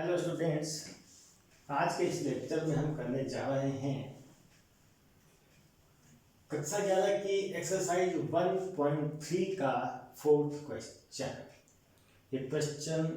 Hello students, आज के इस लेक्चर में हम करने जा रहे हैं कक्षा 11 की एक्सरसाइज 1.3 का फोर्थ क्वेश्चन। ये क्वेश्चन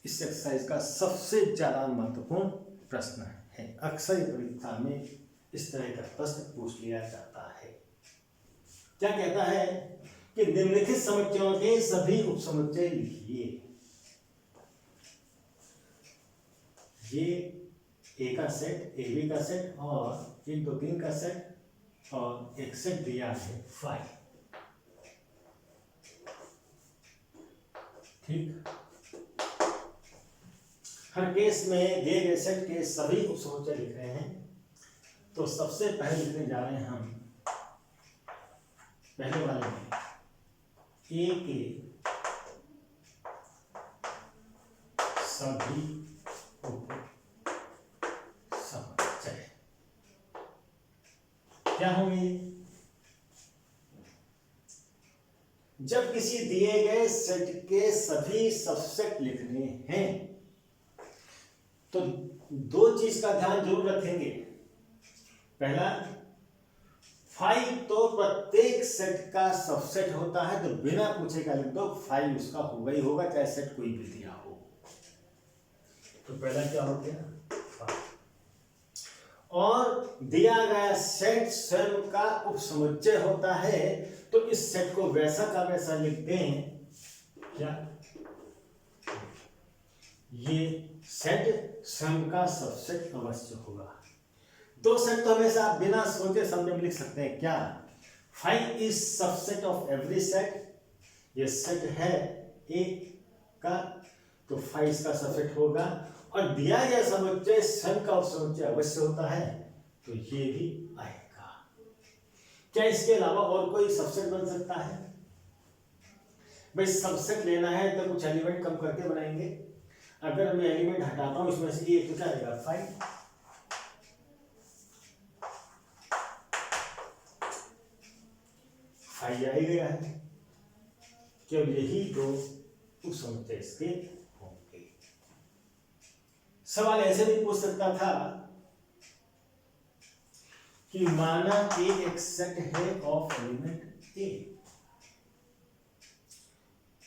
इस एक्सरसाइज का सबसे ज़्यादा महत्वपूर्ण प्रश्न है। अक्सर परीक्षा में इस तरह का प्रश्न पूछ लिया जाता है। क्या कहता है कि निम्नलिखित समुच्चयों के सभी उपसमुच्चय लिखिए। ये ए का सेट, ए बी का सेट और 1 2 3 का सेट और एक सेट दिया है 5। ठीक, हर केस में दिए गए सेट के सभी उपसमुच्चय लिख रहे हैं। तो सबसे पहले लिखने जा रहे हैं हम पहले वाले में ए के सभी उपसमुच्चय क्या होंगे। जब किसी दिए गए सेट के सभी सबसेट लिखने हैं तो दो चीज का ध्यान जरूर रखेंगे। पहला, 5 तो प्रत्येक सेट का सबसेट होता है, तो बिना पूछे का लिख दो 5 उसका होगा ही होगा, चाहे सेट कोई भी दिया हो। तो पहला क्या हो गया 5। और दिया गया सेट स्वयं का उपसमुच्चय होता है, तो इस सेट को वैसा का वैसा लिखते हैं। क्या ये सेट स्वयं का सबसेट अवश्य होगा। दो सेट तो हमेशा आप बिना सोचे समझे लिख सकते हैं। क्या 5 is subset of every set. ये सेट है ए का, तो 5 इसका सबसेट होगा। और दिया गया समुच्चय स्वयं का उपसमुच्चय अवश्य होता है, तो ये भी आएगा। क्या इसके अलावा और कोई सबसेट बन सकता है? भाई सबसेट लेना है तो कुछ एलिमेंट कम करके बनाएंगे। अगर मैं एलिमेंट हटाता हूं इसमें से एक, तो क्या रहेगा 5। आ ही गया है। केवल यही दो उपसमुच्चय इसके होंगे। सवाल ऐसे भी पूछ सकता था कि माना कि एक सेट है ऑफ एलिमेंट ए,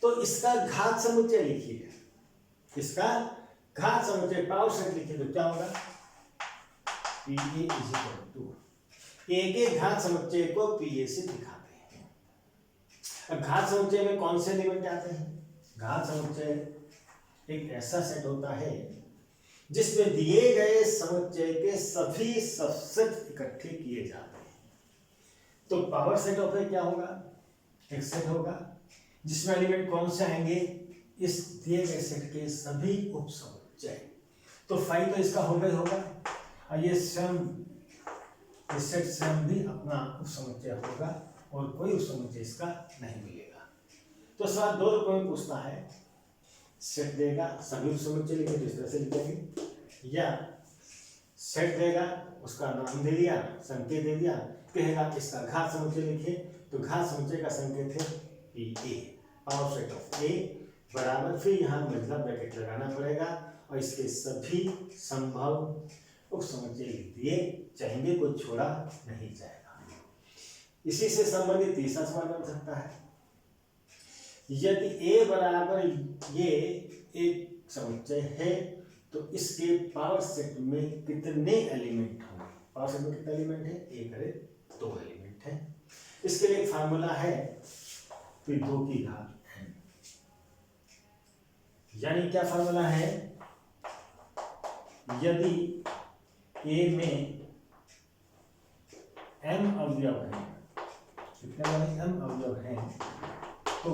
तो इसका घात समुच्चय लिखिए। इसका घात समुच्चय पावर सेट लिखिए, तो क्या होगा P A is equal to A के घात समुच्चय को पी ए से दिखाते हैं। अब घात समुच्चय में कौन से एलिमेंट आते हैं? घात समुच्चय एक ऐसा सेट होता है जिसमें दिए गए समुच्चय के सभी सबसेट इकट्ठे किए जाते हैं। तो पावर सेट ऑफ ए क्या होगा? एक सेट होगा जिसमें एलिमेंट कौन से आएंगे? इस दिए गए सेट के सभी उपसमुच्चय। तो 5 तो इसका होगा ही होगा, और ये स्वयं इस सेट स्वयं भी अपना उपसमुच्चय होगा और कोई उपसमुच्चय इसका नहीं मिलेगा। तो सवाल 2 रुपये में पूछता है, सेट देगा सभी उपसमुच्चय लिखे तो इस तरह से लिखेंगे, या सेट देगा उसका नाम दे दिया, संकेत दे दिया, कहेगा इसका घात समुच्चय लिखिए, तो घात समुच्चय का संकेत है P A, power set of A बराबर, फिर यहाँ मतलब ब्रैकेट लगाना पड़ेगा और इसके सभी संभव उपसमुच्चय लिख दिए जाएंगे, कोई छोड़ा नहीं जाएगा। इसी से संबंधित तीसरा सवाल बन सकता है, यदि ए बराबर ये एक समुच्चय है तो इसके पावर सेट में कितने एलिमेंट होंगे? पावर सेट में कितने एलिमेंट है? ए करे 2 एलिमेंट है। इसके लिए एक फार्मूला है, फिर 2 की घात n। यानी क्या फार्मूला है? यदि ए में m अवयव है, कितने वाले m अवयव हैं, तो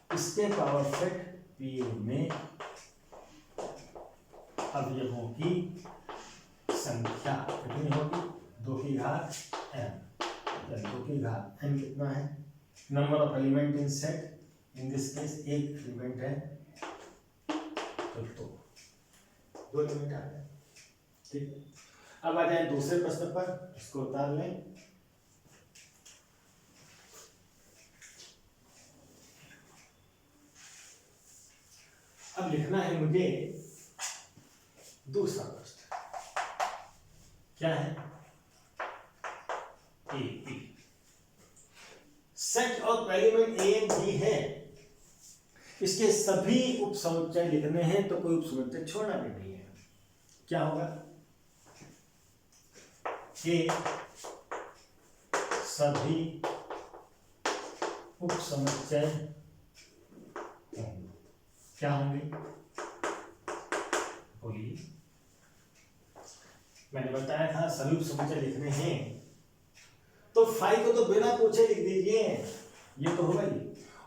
इसके पावर सेट पी में अवयवों की संख्या कितनी होगी? 2 की घात m। 2 की घात m कितना है? Number of element in set, in this case एक एलिमेंट है, तो 2 एलिमेंट आ गए। ठीक, अब आ जाए दूसरे प्रश्न पर, इसको उतार लें। अब लिखना है मुझे दूसरा प्रश्न, क्या है? A set of element A and B है, इसके सभी उपसमुच्चय लिखने हैं तो कोई उपसमुच्चय छोड़ना भी नहीं है। क्या होगा? ए सभी उपसमुच्चय क्या होंगे? बोलिए। मैंने बताया था सभी उपसमुच्चय लिखने हैं, तो फाई को तो बिना पूछे लिख दीजिए, ये तो होगा ही।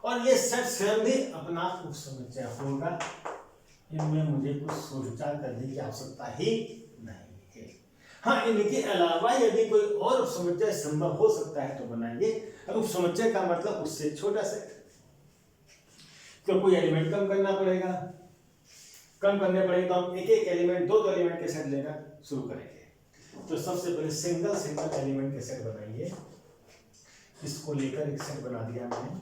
और ये सेट स्वयं भी अपना उपसमुच्चय होगा, इनमें मुझे कुछ सोच विचार करने की आवश्यकता ही नहीं है। हाँ, इनके अलावा यदि कोई और उपसमुच्चय संभव हो सकता है तो बनाइए। अब उपसमुच्चय का मतलब उससे छोटा सेट, तो कोई एलिमेंट कम करना पड़ेगा। कम करने पड़ेगा तो हम एक एक एलिमेंट, दो एलिमेंट के सेट लेना शुरू करेंगे। तो सबसे पहले सिंगल एलिमेंट के सेट बनाइए। इसको लेकर एक सेट बना दिया मैंने,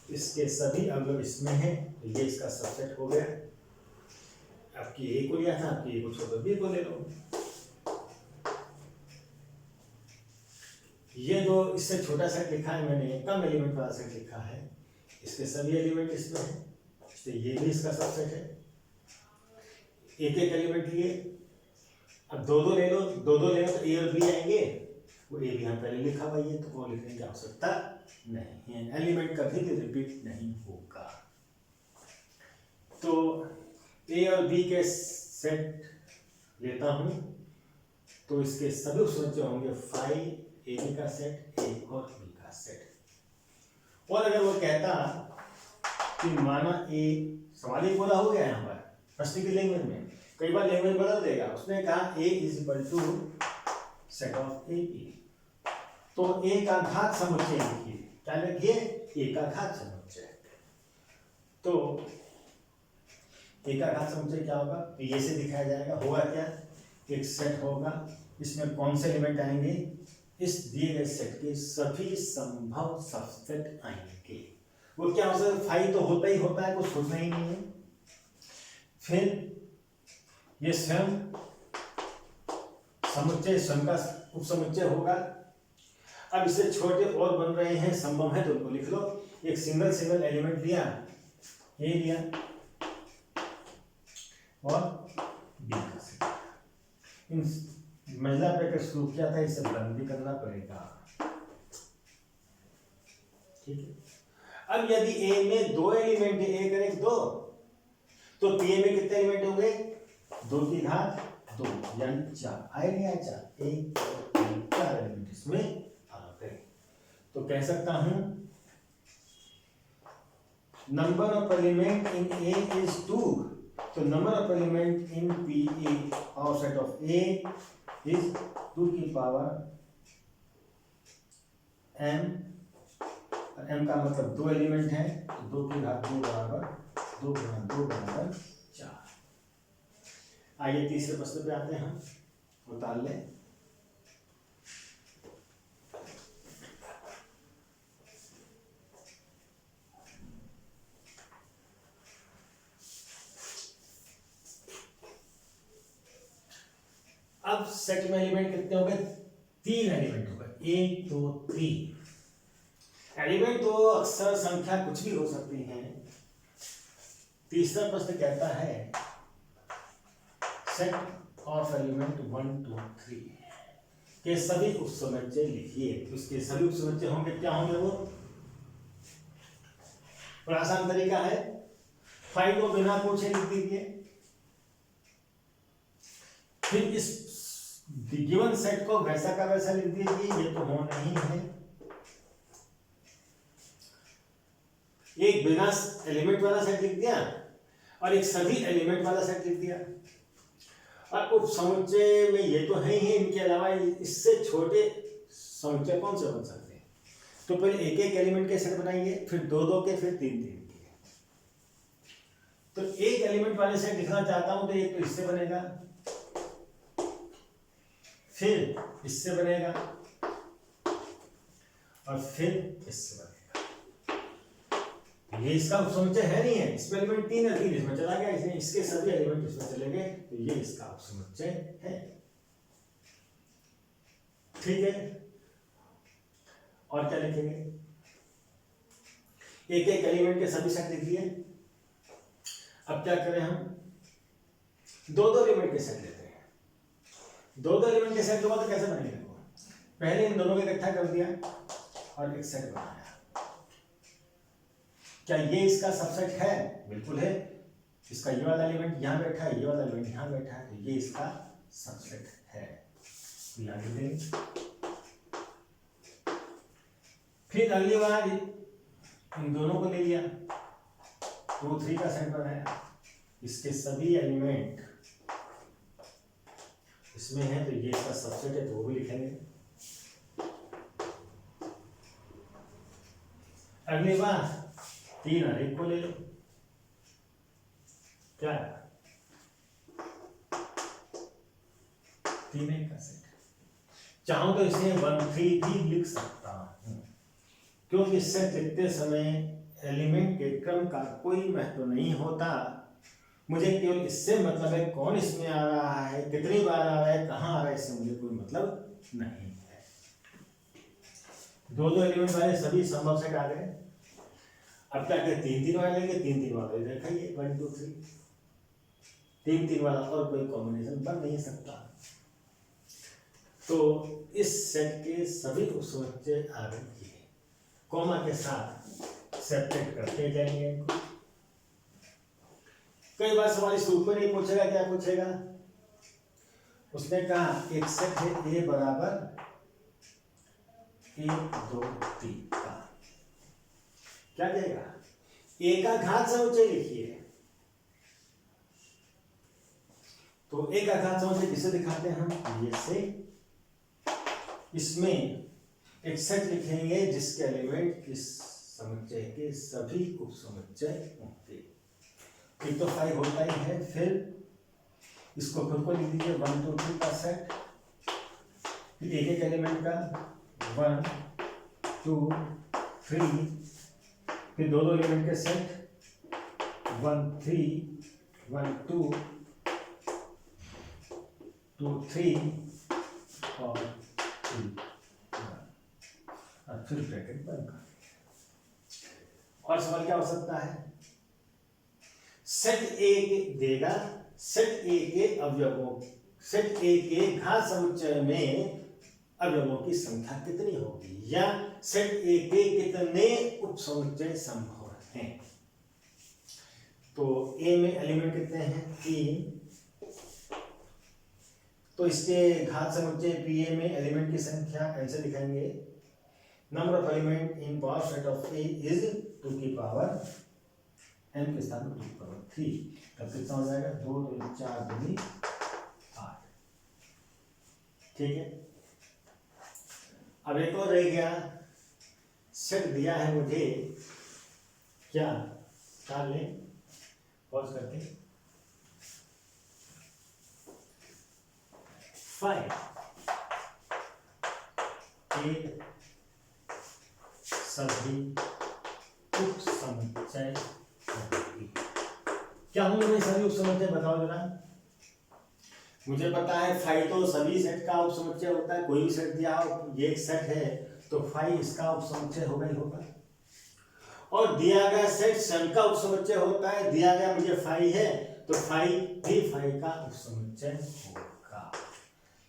इसके सभी अवयव इसमें हैं, तो ये इसका सबसेट हो गया। आपकी ए को लिया था, आपकी ए को छोड़ दो, बी को ले लो। ये जो इससे छोटा सेट लिखा है मैंने, कम एलिमेंट वाला सेट लिखा है, इसके सभी एलिमेंट इसमें हैं, तो ये भी इसका सबसेट है। एक एक एलिमेंट लिए, अब दो दो ले लो, तो ए और बी आएंगे। वो ए भी यहाँ पहले लिखा हुआ है, तो वो लिखने की आवश्यकता नहीं है, एलिमेंट कभी भी रिपीट नहीं होगा। तो ए और बी के सेट लेता हूं, तो इसके सभी उपसमुच्चय होंगे फाइव, ए बी का सेट, ए और बी का सेट। और अगर वो कहता कि माना ए, सवाल ही पूरा हो गया यहाँ पर प्रश्न की लैंग्वेज में, कई बार लैंग्वेज बदल देगा। उसने कहा A is equal to set of A B, तो ए का घात समुच्चय लिखिए। क्या लिखिए? ए का घात समुच्चय। तो ए का घात समुच्चय क्या होगा? तो ये से दिखाया जाएगा। होगा क्या? एक सेट होगा, इसमें कौन से एलिमेंट आएंगे? इस दिए गए सेट के सभी संभव सबसेट आएंगे। वो क्या हो सकता है? फाइव तो होता ही होता है, कुछ छोड़ना ही नहीं है। फिर ये स्वयं समुच्चय, स्वयं का उपसमुच्चय होगा। अब इससे छोटे और बन रहे हैं, संभव है तो उनको लिख लो। एक सिंगल एलिमेंट लिया, ए लिया और बी का सेट। इन महिला ब्रैकेट शुरू किया था, इसे बंद भी करना पड़ेगा। ठीक है। अब यदि ए में दो एलिमेंट है, ए करेक्ट दो, तो पी ए में कितने एलिमेंट होंगे? दो की घात दो, यानी चार। आए नहीं आए? चार, एक चार एलिमेंट इसमें आ गए। तो कह सकता हूं number of element in A is 2, तो number of element in P A और सेट ऑफ ए इज 2 की पावर m, m का मतलब दो एलिमेंट है, तो 2 की घात 2 बराबर 2 गुणा 2 बराबर 4। आइए तीसरे प्रश्न पे आते हैं, उतार लें। अब सेट में एलिमेंट कितने हो गए? 3 एलिमेंट हो गए। 1 2 3 एलिमेंट, तो अक्सर संख्या कुछ भी हो सकती है। तीसरा प्रश्न कहता है सेट ऑफ एलिमेंट 1 2 3 के सभी उपसमुच्चय लिखिए। उसके सभी उपसमुच्चय होंगे, क्या होंगे वो? बड़ा आसान तरीका है, फाइव को बिना पूछे लिख दीजिए। फिर इस गिवन सेट को वैसा का वैसा लिख दीजिए, ये तो होना ही है। एक बिना एलिमेंट वाला सेट लिख दिया और एक सभी एलिमेंट वाला सेट लिख दिया। और उपसमुच्चय में ये तो है ही, इनके अलावा इससे छोटे समुच्चय कौन से बन सकते हैं? तो पहले एक एक एलिमेंट के सेट बनाएंगे, फिर दो दो के, फिर तीन तीन के। तो एक एलिमेंट वाले सेट लिखना चाहता हूं, तो एक तो इससे बनेगा, फिर इससे बनेगा और फिर इससे बनेगा। ये इसका उपसमुच्चय है नहीं है, इसमें एलिमेंट 3 है, 3 इसमें चला गया, इसलिए इसके सभी एलिमेंट इसमें चले गए, तो ये इसका उपसमुच्चय है। ठीक है, और क्या लिखेंगे? एक एक एलिमेंट के सभी सेट लिख दिए। अब क्या करें हम? दो दो एलिमेंट के सेट लेते हैं। दो दो एलिमेंट के सेट होगा तो कैसे बनेगा? पहले इन दोनों को इकट्ठा कर दिया और एक सेट बनाया। क्या ये इसका सबसेट है? बिल्कुल है। इसका ये वाला एलिमेंट यहां बैठा है, ये वाला एलिमेंट यहां बैठा है, तो ये इसका सबसेट है। यहां लिख देंगे। फिर अगली बार इन दोनों को ले लिया, 2 3 का सेट बनाया, इसके सभी एलिमेंट इसमें है, तो ये इसका सबसेट है, तो वो भी लिखेंगे। अगली बार 3 और 1 को ले लो, क्या 3 1 का सेट। चाहूं तो इसे 1 3 भी लिख सकता हूं, क्योंकि सेट लिखते समय एलिमेंट के क्रम का कोई महत्व नहीं होता। मुझे केवल इससे मतलब है कौन इसमें आ रहा है, कितनी बार आ रहा है, कहां आ रहा है, इससे मुझे कोई मतलब नहीं है। दो दो एलिमेंट वाले सभी संभव सेट आ गए। अब क्या करें? 3 3 वाले लेंगे, 3 3 वाले देखेंगे, 1 2 3, 3 3 वाला और कोई कॉम्बिनेशन बन नहीं सकता। तो इस सेट के सभी उपसमुच्चय आ गए, कॉमा के साथ सेपरेट करते जाएंगे इनको। कई बार सवाल इसके ऊपर ही पूछेगा, क्या पूछेगा? उसने कहा एक सेट है ए बराबर 1 2 3 का, क्या देगा? ए का घात समुच्चय लिखिए। तो ए का घात समुच्चय किसे दिखाते हैं हम? ये से। इसमें एक सेट लिखेंगे जिसके एलिमेंट इस समुच्चय के सभी उपसमुच्चय होंगे। एक तो 5 होता ही है, फिर इसको खुद को लिख दीजिए 1 2 3 का सेट, फिर एक एक एलिमेंट का 1 2 3, फिर दो दो एलिमेंट के सेट 1 3 1 2 2 3 और 3 1, और फिर ब्रैकेट बंद कर। और सवाल क्या हो सकता है? सेट ए देगा, सेट ए के अवयवों, सेट ए के घात समुच्चय में अवयवों की संख्या कितनी होगी, या सेट ए के कितने उपसमुच्चय संभव हैं। तो ए में एलिमेंट कितने हैं? 3। तो इसके घात समुच्चय पी ए में एलिमेंट की संख्या ऐसे लिखेंगे, number of element in power set of A is 2 की पावर n के स्थान पर 2 की पावर 3। तब कितना हो जाएगा? 2 2 4 2 8। ठीक है। अब एक और रह गया, सेट दिया है मुझे, क्या निकाल लें पॉज करके, 5 के सभी उपसमुच्चय। क्या होंगे भाई सभी उपसमुच्चय? बताओ जरा। मुझे पता है 5 तो सभी सेट का उपसमुच्चय होता है, कोई भी सेट दिया हो, ये एक सेट है तो 5 इसका उपसमुच्चय होगा ही होगा। और दिया गया सेट स्वयं का उपसमुच्चय होता है, दिया गया मुझे 5 है तो 5 भी 5 का उपसमुच्चय होगा।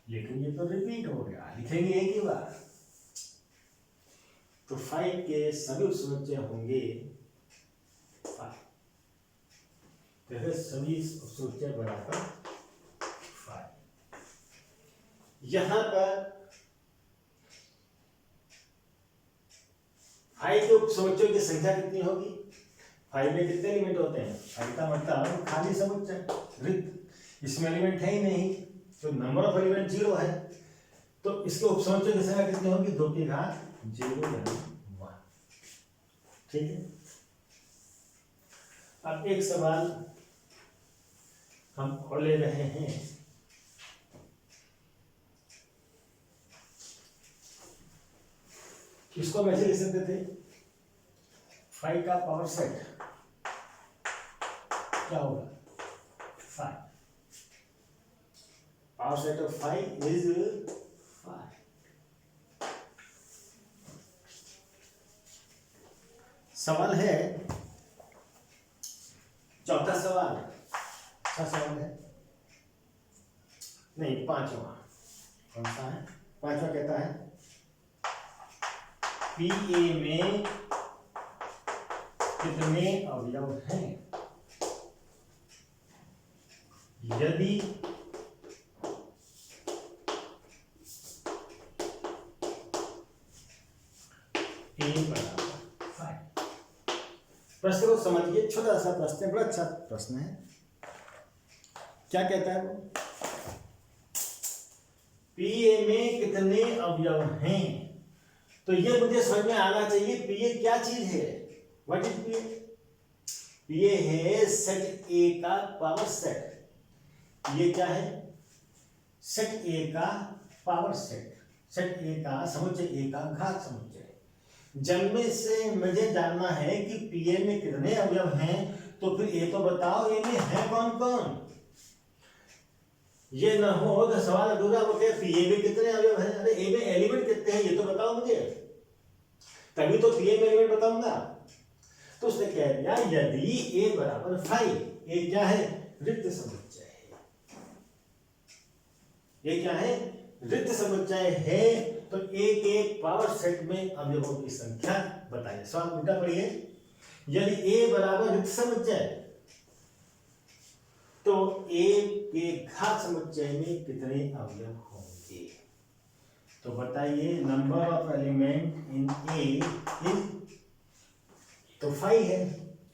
लेकिन ये तो रिपीट हो गया, लिखेंगे एक ही बार। तो 5 के सभी उपसमुच्चय होंगे 5, तो सभी उपसमुच्चय बराबर 5। यहां पर 5 के उपसमुच्चयों की संख्या कितनी होगी? 5 में कितने एलिमेंट होते हैं? 5 का मतलब खाली समुच्चय, रिक्त। इसमें एलिमेंट है ही नहीं, तो नंबर ऑफ एलिमेंट 0 है, तो इसके उपसमुच्चय की संख्या कितनी होगी? 2 की घात 0 यानी 1। ठीक है। अब एक सवाल हम और ले रहे हैं, इसको हम ऐसे लिख सकते थे फाइव का पावर सेट क्या होगा? 5. Power set of 5 is 5. सवाल है चौथा सवाल, अच्छा सवाल है नहीं, पांचवा कौन सा है? पांचवा कहता है पी ए में कितने अवयव हैं यदि ए बराबर 5। प्रश्न को समझिए, छोटा सा प्रश्न है, बड़ा अच्छा प्रश्न है। क्या कहता है वो? पी ए में कितने अवयव हैं, तो ये मुझे समझ में आना चाहिए पी ए क्या चीज है। What is P A? P A है सेट ए का पावर सेट। ये क्या है? सेट ए का पावर सेट, सेट ए का समुच्चय, ए का घात समुच्चय। जब में से मुझे जानना है कि पी ए में कितने अवयव हैं, तो फिर ए तो बताओ ए में है कौन कौन। ये ना हो तो सवाल अधूरा हो गया, पी ए में कितने अवयव हैं। अरे ए में एलिमेंट कितने हैं ये तो बताओ मुझे, तभी तो पी ए में एलिमेंट बताऊंगा। तो उसने कह दिया यदि ए बराबर 5, ए क्या है? रिक्त समुच्चय है। ये क्या है? रिक्त समुच्चय है। तो ए के पावर सेट में अवयवों की संख्या बताइए। सवाल उल्टा पढ़िए, यदि ए बराबर रिक्त समुच्चय तो ए के घात समुच्चय में कितने अवयव होंगे? तो बताइए, number of element in A is तो 5 है,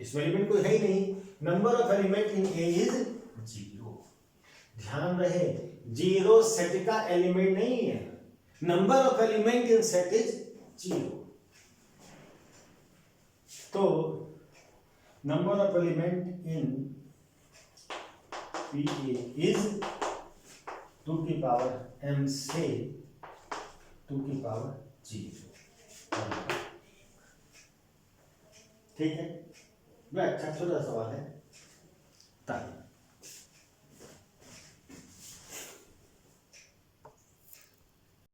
इसमें एलिमेंट कोई है ही नहीं। Number of element in A is 0। ध्यान रहे 0 सेट का एलिमेंट नहीं है, number of element in set is 0। तो number of element in P A is 2 की पावर m से 2 की पावर 0। ठीक है, बड़ा अच्छा छोटा सवाल है।